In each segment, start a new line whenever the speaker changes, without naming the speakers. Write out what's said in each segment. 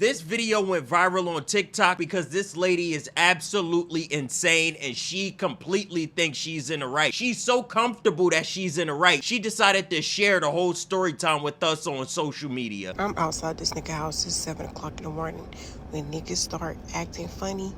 This video went viral on TikTok because this lady is absolutely insane and she completely thinks she's in the right. She's so comfortable that she's in the right. She decided to share the whole story time with us on social media.
I'm outside this nigga house. It's 7 o'clock in the morning. When niggas start acting funny,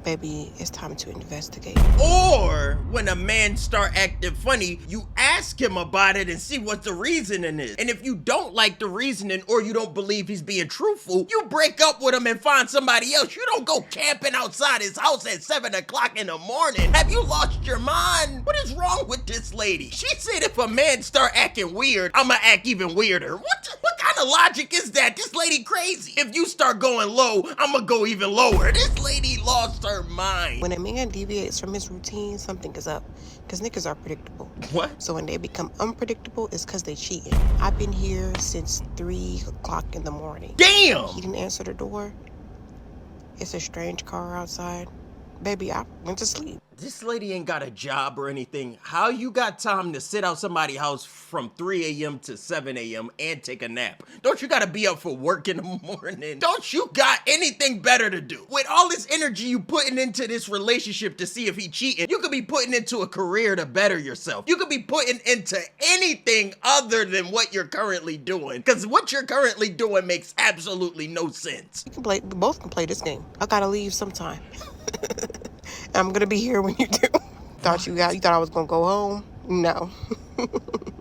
baby, it's time to investigate.
Or when a man start acting funny, you ask him about it and see what the reasoning is. And if you don't like the reasoning or you don't believe he's being truthful, you break up with him and find somebody else. You don't go camping outside his house at 7 o'clock in the morning. Have you lost your mind? What is wrong with this lady? She said if a man start acting weird, I'ma act even weirder. What kind of logic is that? This lady crazy. If you start going low, I'ma go even lower. This lady lost her mind.
When a man deviates from his routine, something is up. Because niggas are predictable.
What?
So when they become unpredictable, it's because they cheating. I've been here since 3 o'clock in the morning.
Damn!
He didn't answer the door. It's a strange car outside. Baby, I went to sleep.
This lady ain't got a job or anything. How you got time to sit out somebody's house from 3 a.m. to 7 a.m. and take a nap? Don't you gotta be up for work in the morning? Don't you got anything better to do? With all this energy you putting into this relationship to see if he cheating, you could be putting into a career to better yourself. You could be putting into anything other than what you're currently doing. Because what you're currently doing makes absolutely no sense.
We both can play this game. I gotta leave sometime. I'm gonna be here when you do. You thought I was gonna go home? No.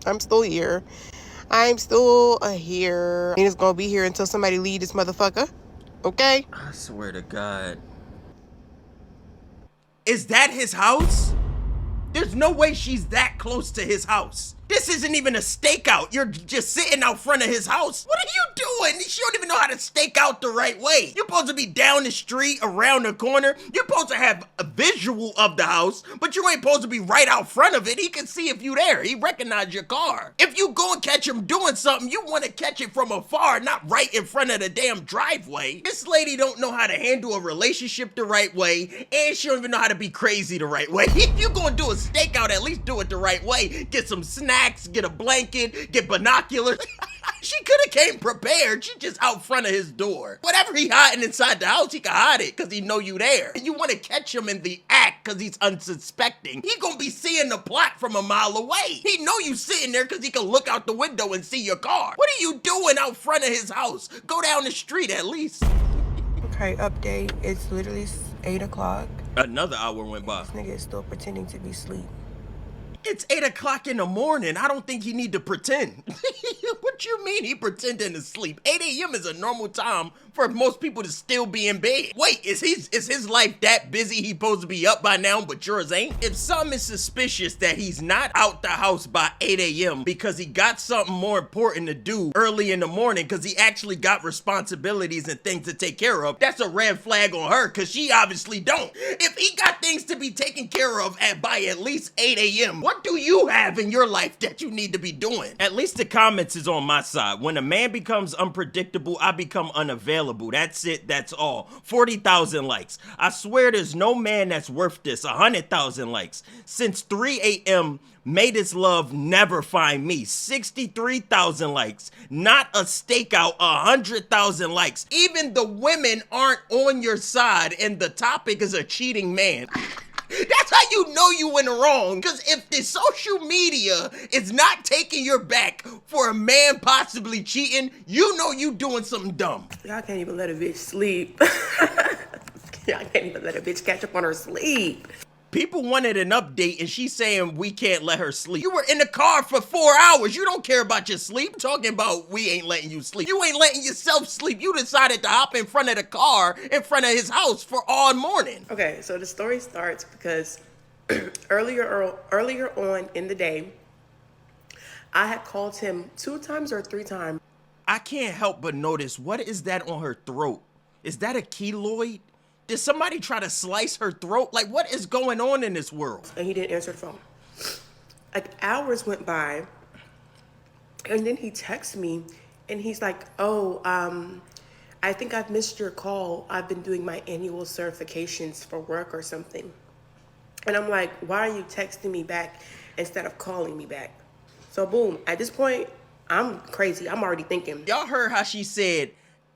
I'm still here. I'm still here. And it's gonna be here until somebody leave this motherfucker. Okay?
I swear to God. Is that his house? There's no way she's that close to his house. This isn't even a stakeout. You're just sitting out front of his house. What are you doing? She don't even know how to stake out the right way. You're supposed to be down the street, around the corner. You're supposed to have a visual of the house, but you ain't supposed to be right out front of it. He can see if you there. He recognize your car. If you go and catch him doing something, you want to catch it from afar, not right in front of the damn driveway. This lady don't know how to handle a relationship the right way, and she don't even know how to be crazy the right way. If you gonna do a stakeout, at least do it the right way. Get some snacks, get a blanket, get binoculars. She could have came prepared. She just out front of his door. Whatever he hiding inside the house, he can hide it because he know you there. And you want to catch him in the act because he's unsuspecting. He gonna be seeing the plot from a mile away. He know you sitting there because he can look out the window and see your car. What are you doing out front of his house? Go down the street at least.
Okay, update. It's literally 8 o'clock.
Another hour went by.
This nigga is still pretending to be asleep.
It's 8 o'clock in the morning. I don't think he need to pretend. What you mean he pretending to sleep? 8 a.m. is a normal time for most people to still be in bed. Wait, is his life that busy he supposed to be up by now, but yours ain't? If something is suspicious that he's not out the house by 8 a.m. because he got something more important to do early in the morning because he actually got responsibilities and things to take care of, that's a red flag on her because she obviously don't. If he got things to be taken care of by at least 8 a.m., what do you have in your life that you need to be doing? At least the comments is on my side. When a man becomes unpredictable, I become unavailable. That's it. That's all. 40,000 likes. I swear there's no man that's worth this. 100,000 likes. Since 3 a.m., may this love never find me. 63,000 likes. Not a stakeout. 100,000 likes. Even the women aren't on your side, and the topic is a cheating man. That's how you know you went wrong. Because if the social media is not taking your back for a man possibly cheating, you know you doing something dumb.
Y'all can't even let a bitch sleep. Y'all can't even let a bitch catch up on her sleep.
People wanted an update and she's saying we can't let her sleep. You were in the car for 4 hours. You don't care about your sleep. Talking about we ain't letting you sleep. You ain't letting yourself sleep. You decided to hop in front of the car in front of his house for all morning.
Okay, so the story starts because earlier on in the day, I had called him 2 times or 3 times.
I can't help but notice, what is that on her throat? Is that a keloid? Did somebody try to slice her throat? Like, what is going on in this world?
And he didn't answer the phone. Like, hours went by, and then he texts me, and he's like, oh, I think I've missed your call. I've been doing my annual certifications for work or something. And I'm like, why are you texting me back instead of calling me back? So boom, at this point, I'm crazy. I'm already thinking.
Y'all heard how she said,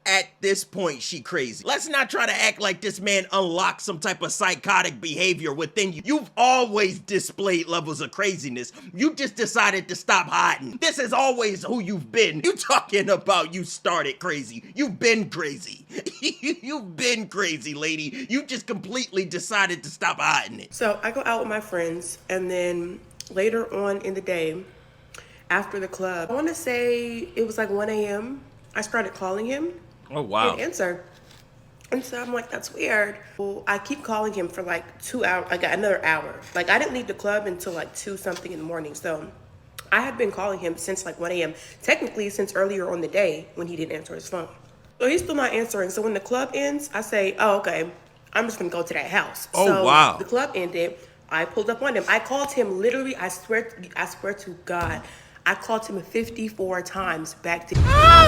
at this point, she crazy. Let's not try to act like this man unlocked some type of psychotic behavior within you. You've always displayed levels of craziness. You just decided to stop hiding. This is always who you've been. You talking about you started crazy. You've been crazy. You've been crazy, lady. You just completely decided to stop hiding it.
So I go out with my friends, and then later on in the day, after the club, I want to say it was like 1 a.m., I started calling him.
Oh, wow.
He didn't answer. And so I'm like, that's weird. Well, I keep calling him for like 2 hours. I got another hour. Like, I didn't leave the club until like 2 something in the morning. So I had been calling him since like 1 a.m. Technically, since earlier on the day when he didn't answer his phone. So he's still not answering. So when the club ends, I say, oh, okay, I'm just going to go to that house.
Oh,
so
wow.
The club ended. I pulled up on him. I called him literally, I swear to God, I called him 54 times back to back.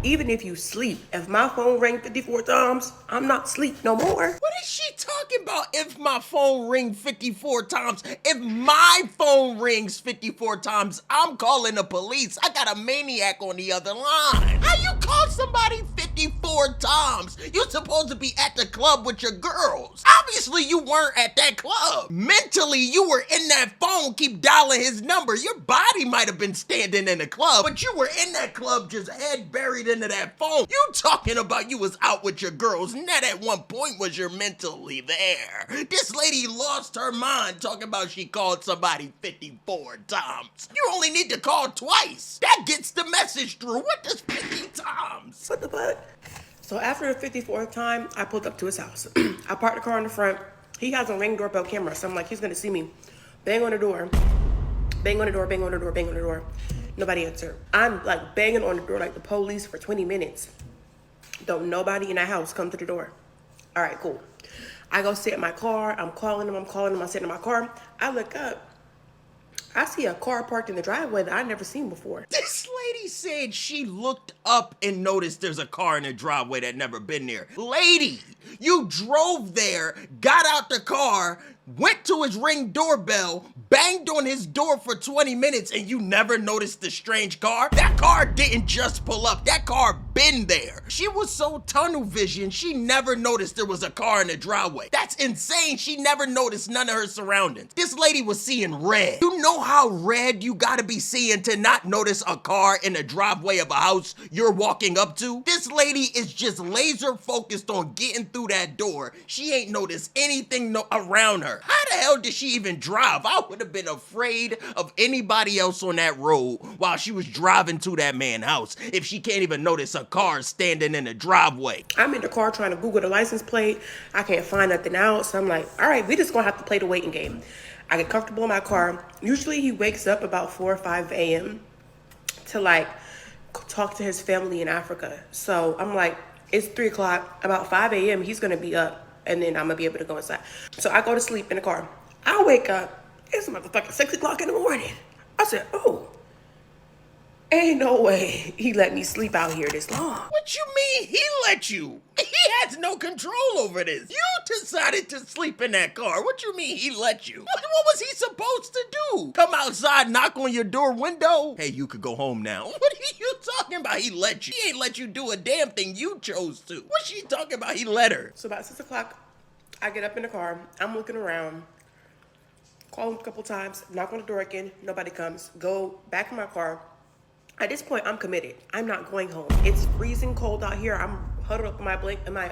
Even if you sleep, if my phone rang 54 times, I'm not asleep no more.
What is she talking about? If my phone rings 54 times, if my phone rings 54 times, I'm calling the police. I got a maniac on the other line. How you call somebody 54 times? You're supposed to be at the club with your girls. Obviously, you weren't at that club. Mentally, you were in that phone, keep dialing his number. Your body might have been standing in the club, but you were in that club just head buried into that phone. You talking about you was out with your girls, and that at one point was you're mentally there. This lady lost her mind talking about she called somebody 54 times. You only need to call twice. That gets the message through. What does 50 times?
What the fuck? So after the 54th time, I pulled up to his house. I parked the car in the front. He has a Ring doorbell camera, so I'm like, he's gonna see me. Bang on the door. Bang on the door, bang on the door, bang on the door. Nobody answered. I'm like banging on the door like the police for 20 minutes. Don't nobody in the house come to the door. All right, cool. I go sit in my car. I'm calling him. I sit in my car. I look up. I see a car parked in the driveway that I've never seen before.
This lady said she looked up and noticed there's a car in the driveway that never been there. Lady, you drove there, got out the car, went to his Ring doorbell, banged on his door for 20 minutes, and you never noticed the strange car? That car didn't just pull up. That car been there. She was so tunnel vision, she never noticed there was a car in the driveway. That's insane. She never noticed none of her surroundings. This lady was seeing red. You know how red you gotta be seeing to not notice a car in the driveway of a house you're walking up to? This lady is just laser focused on getting through that door. She ain't noticed anything around her. How the hell did she even drive? I would have been afraid of anybody else on that road while she was driving to that man's house if she can't even notice a car standing in the driveway.
I'm in the car trying to Google the license plate. I can't find nothing out. So I'm like, all right, we just gonna have to play the waiting game. I get comfortable in my car. Usually he wakes up about 4 or 5 a.m. to like talk to his family in Africa. So I'm like, it's 3 o'clock, about 5 a.m. he's gonna be up, and then I'm gonna be able to go inside. So I go to sleep in the car. I wake up, it's motherfucking 6 o'clock in the morning. I said, oh, ain't no way he let me sleep out here this long.
What you mean he let you? He has no control over this. You decided to sleep in that car. What you mean he let you? What was he supposed to do? Come outside, knock on your door window? Hey, you could go home now. What are you talking about? He let you. He ain't let you do a damn thing you chose to. What's she talking about? He let her.
So about 6 o'clock, I get up in the car. I'm looking around. Call him a couple times. Knock on the door again. Nobody comes. Go back in my car. At this point, I'm committed. I'm not going home. It's freezing cold out here. I'm huddled up in my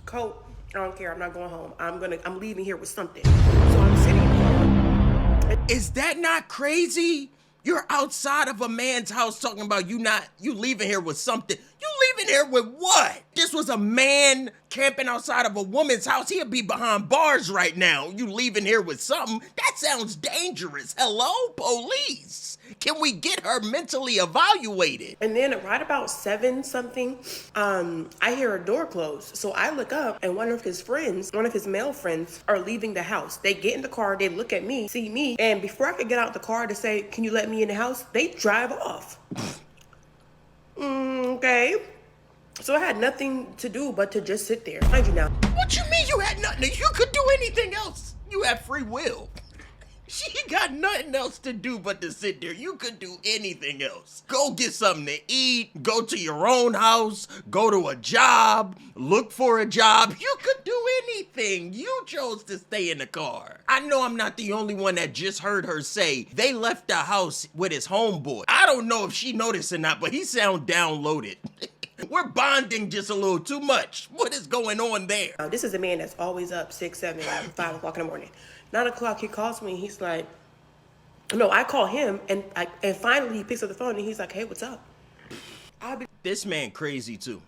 coat. I don't care. I'm not going home. I'm leaving here with something. So I'm sitting in the car.
Is that not crazy? You're outside of a man's house talking about you leaving here with something. You leaving here with what? This was a man camping outside of a woman's house. He'd be behind bars right now. You leaving here with something? That sounds dangerous. Hello, police. Can we get her mentally evaluated?
And then right about 7 something, I hear a door close. So I look up and one of his male friends are leaving the house. They get in the car, they look at me, see me, and before I could get out the car to say, can you let me in the house? They drive off. Okay. So I had nothing to do but to just sit there. Mind you now.
What you mean you had nothing? You could do anything else. You have free will. She got nothing else to do but to sit there. You could do anything else. Go get something to eat, go to your own house, go to a job, look for a job. You could do anything. You chose to stay in the car. I know I'm not the only one that just heard her say they left the house with his homeboy. I don't know if she noticed or not, but he sound downloaded. We're bonding just a little too much. What is going on there?
This is a man that's always up 6, 7, 5 o'clock in the morning. 9 o'clock, he calls me. He's like, no, I call him, and finally he picks up the phone and he's like, hey, what's up?
This man crazy too.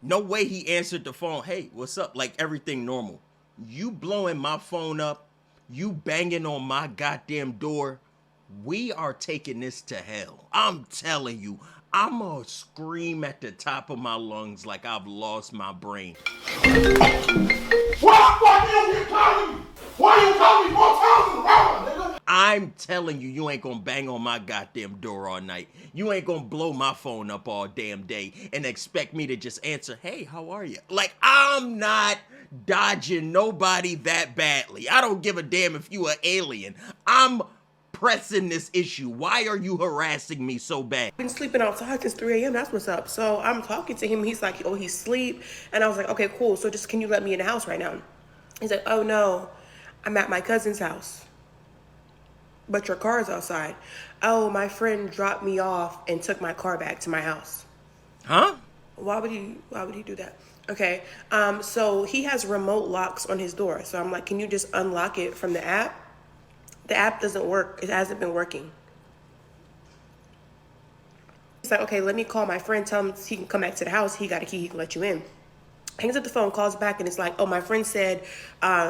No way he answered the phone. Hey, what's up? Like everything normal. You blowing my phone up, you banging on my goddamn door. We are taking this to hell. I'm telling you. I'm gonna scream at the top of my lungs like I've lost my brain.
Why you calling me? Why you calling me 4 times in a row, nigga?
I'm telling you, you ain't gonna bang on my goddamn door all night. You ain't gonna blow my phone up all damn day and expect me to just answer, hey, how are you? Like, I'm not dodging nobody that badly. I don't give a damn if you an alien. I'm pressing this issue. Why are you harassing me so bad?
I've been sleeping outside since 3 a.m. That's what's up. So I'm talking to him. He's like, oh, he's asleep. And I was like, okay, cool. So just, can you let me in the house right now? He's like, oh no, I'm at my cousin's house. But your car's outside. Oh, my friend dropped me off and took my car back to my house.
Huh?
Why would he do that? Okay. So he has remote locks on his door. So I'm like, can you just unlock it from the app? The app doesn't work. It hasn't been working. He's like, okay, let me call my friend, tell him he can come back to the house. He got a key, he can let you in. Hangs up the phone, calls back, and it's like, oh, my friend said,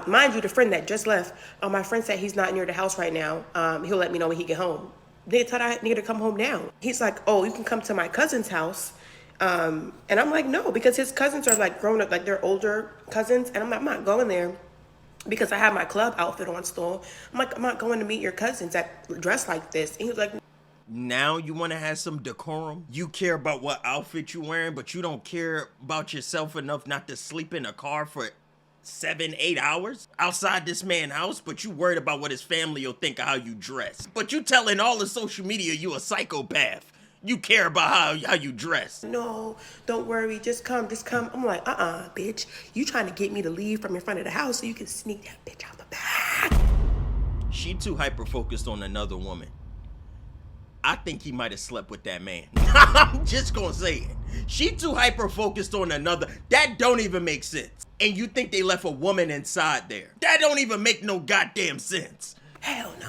mind you, the friend that just left, oh, my friend said he's not near the house right now. He'll let me know when he get home. They tell that nigga to come home now. He's like, oh, you can come to my cousin's house. And I'm like, no, because his cousins are like grown up, like they're older cousins. And I'm like, I'm not going there. Because I have my club outfit on still. I'm like, I'm not going to meet your cousins that dress like this. And he was like,
now you want to have some decorum? You care about what outfit you wearing, but you don't care about yourself enough not to sleep in a car for 7, 8 hours outside this man's house, but you worried about what his family will think of how you dress. But you telling all the social media you a psychopath. You care about how you dress.
no, don't worry, just come. I'm like, bitch. You trying to get me to leave from in front of the house so you can sneak that bitch out the back.
She too hyper-focused on another woman. I think he might have slept with that man. I'm just gonna say it. She too hyper-focused on another. That don't even make sense. And you think they left a woman inside there. That don't even make no goddamn sense.
Hell no.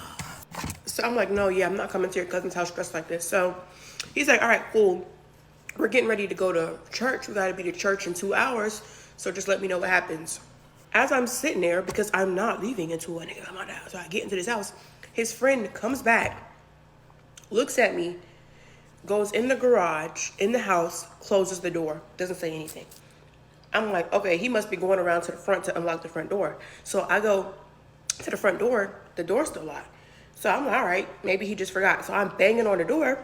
So I'm like, no, yeah, I'm not coming to your cousin's house dressed like this. So he's like, all right, cool. We're getting ready to go to church. We got to be to church in 2 hours. So just let me know what happens. As I'm sitting there, because I'm not leaving until a nigga come out of the house. So I get into this house. His friend comes back, looks at me, goes in the garage, in the house, closes the door, doesn't say anything. I'm like, okay, he must be going around to the front to unlock the front door. So I go to the front door, the door's still locked. So I'm like, all right, maybe he just forgot. So I'm banging on the door.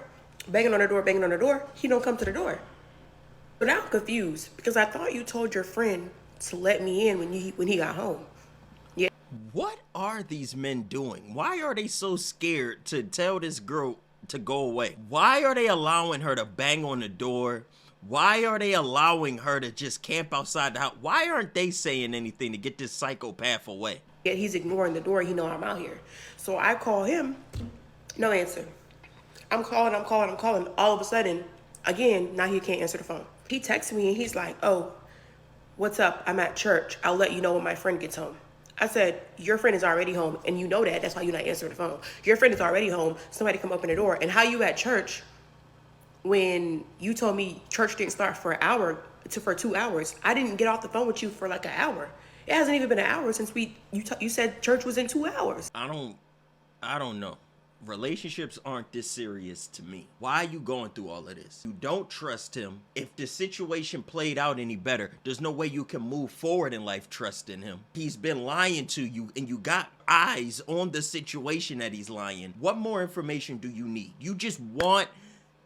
He don't come to the door. But now I'm confused because I thought you told your friend to let me in when he got home. Yeah.
What are these men doing? Why are they so scared to tell this girl to go away? Why are they allowing her to bang on the door? Why are they allowing her to just camp outside the house? Why aren't they saying anything to get this psychopath away?
Yet he's ignoring the door. He know I'm out here. So I call him, no answer. I'm calling. All of a sudden, again, now he can't answer the phone. He texts me and he's like, oh, what's up? I'm at church. I'll let you know when my friend gets home. I said, your friend is already home and you know that. That's why you're not answering the phone. Your friend is already home. Somebody come open the door. And how you at church when you told me church didn't start for 2 hours? I didn't get off the phone with you for like an hour. It hasn't even been an hour since you said church was in 2 hours.
I don't know. Relationships aren't this serious to me. Why are you going through all of this? You don't trust him. If the situation played out any better, there's no way you can move forward in life trusting him. He's been lying to you and you got eyes on the situation that he's lying. What more information do you need? You just want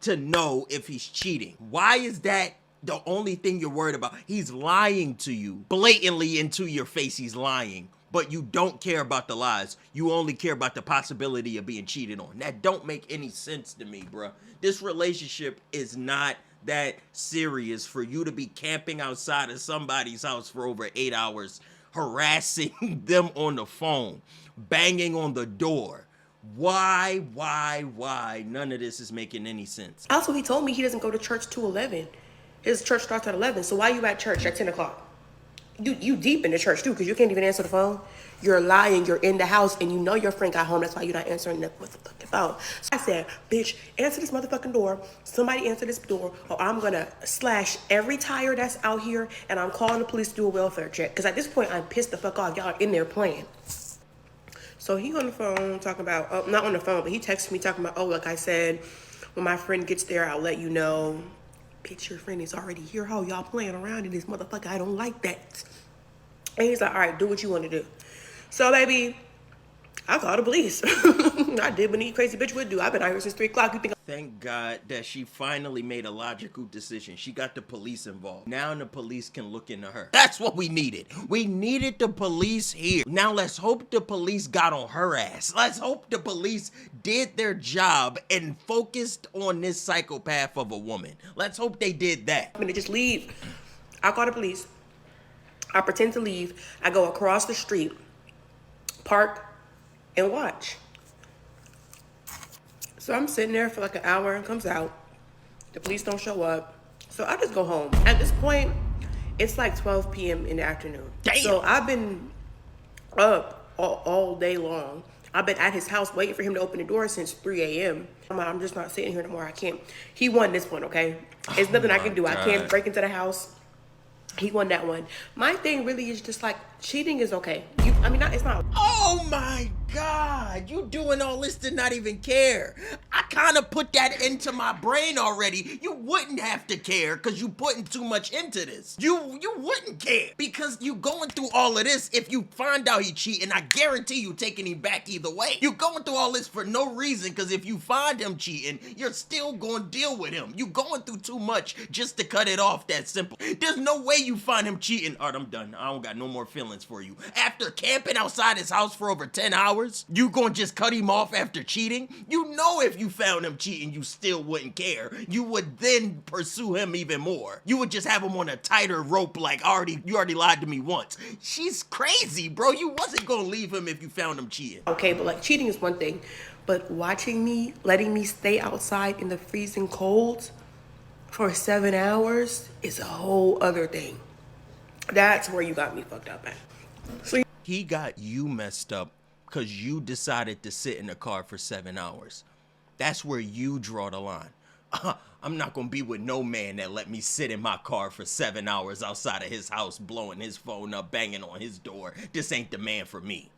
to know if he's cheating. Why is that the only thing you're worried about? He's lying to you. Blatantly into your face, he's lying. but you don't care about the lies. You only care about the possibility of being cheated on. That don't make any sense to me, bruh. This relationship is not that serious for you to be camping outside of somebody's house for over 8 hours, harassing them on the phone, banging on the door. Why? None of this is making any sense.
Also, he told me he doesn't go to church till 11. His church starts at 11. So why you at church at 10 o'clock? You deep in the church too, because you can't even answer the phone. You're lying, you're in the house, and you know your friend got home. That's why you're not answering the motherfucking phone. So I said, bitch, answer this motherfucking door. Somebody answer this door, or I'm gonna slash every tire that's out here, and I'm calling the police to do a welfare check. Because at this point, I'm pissed the fuck off. Y'all are in there playing. So he on the phone talking about, oh, not on the phone, but he texted me talking about, oh, like I said, when my friend gets there, I'll let you know. Bitch, your friend is already here. How y'all playing around in this motherfucker? I don't like that. And he's like, all right, do what you want to do. So, baby, I called the police. I did what any crazy bitch would do. I've been out here since 3 o'clock. You think?
Thank God that she finally made a logical decision. She got the police involved. Now the police can look into her. That's what we needed. We needed the police here. Now let's hope the police got on her ass. Let's hope the police did their job and focused on this psychopath of a woman. Let's hope they did that.
I'm gonna just leave. I call the police. I pretend to leave. I go across the street, park, and watch. So I'm sitting there for like an hour and comes out. The police don't show up. So I just go home. At this point, it's like 12 p.m. in the afternoon.
Damn.
So I've been up all day long. I've been at his house waiting for him to open the door since 3 a.m. I'm just not sitting here no more. I can't. He won this one, okay? There's nothing I can do.
God.
I can't break into the house. He won that one. My thing really is just like, cheating is okay. It's not.
Oh my God, you doing all this to not even care. I kind of put that into my brain already. You wouldn't have to care because you putting too much into this. You wouldn't care because you going through all of this. If you find out he cheating, I guarantee you taking him back either way. You going through all this for no reason because if you find him cheating, you're still going to deal with him. You going through too much just to cut it off that simple. There's no way you find him cheating. All right, I'm done. I don't got no more feelings for you. After camping outside his house for over 10 hours, you gonna just cut him off after cheating? You know if you found him cheating, you still wouldn't care. You would then pursue him even more. You would just have him on a tighter rope like, you already lied to me once. She's crazy, bro. You wasn't gonna leave him if you found him cheating.
Okay, but like cheating is one thing, but watching me, letting me stay outside in the freezing cold for 7 hours is a whole other thing. That's where you got me fucked up at. So
he got you messed up because you decided to sit in the car for 7 hours. That's where you draw the line. I'm not gonna be with no man that let me sit in my car for 7 hours outside of his house, blowing his phone up, banging on his door. This ain't the man for me.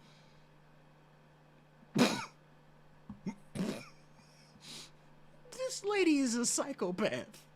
This lady is a psychopath.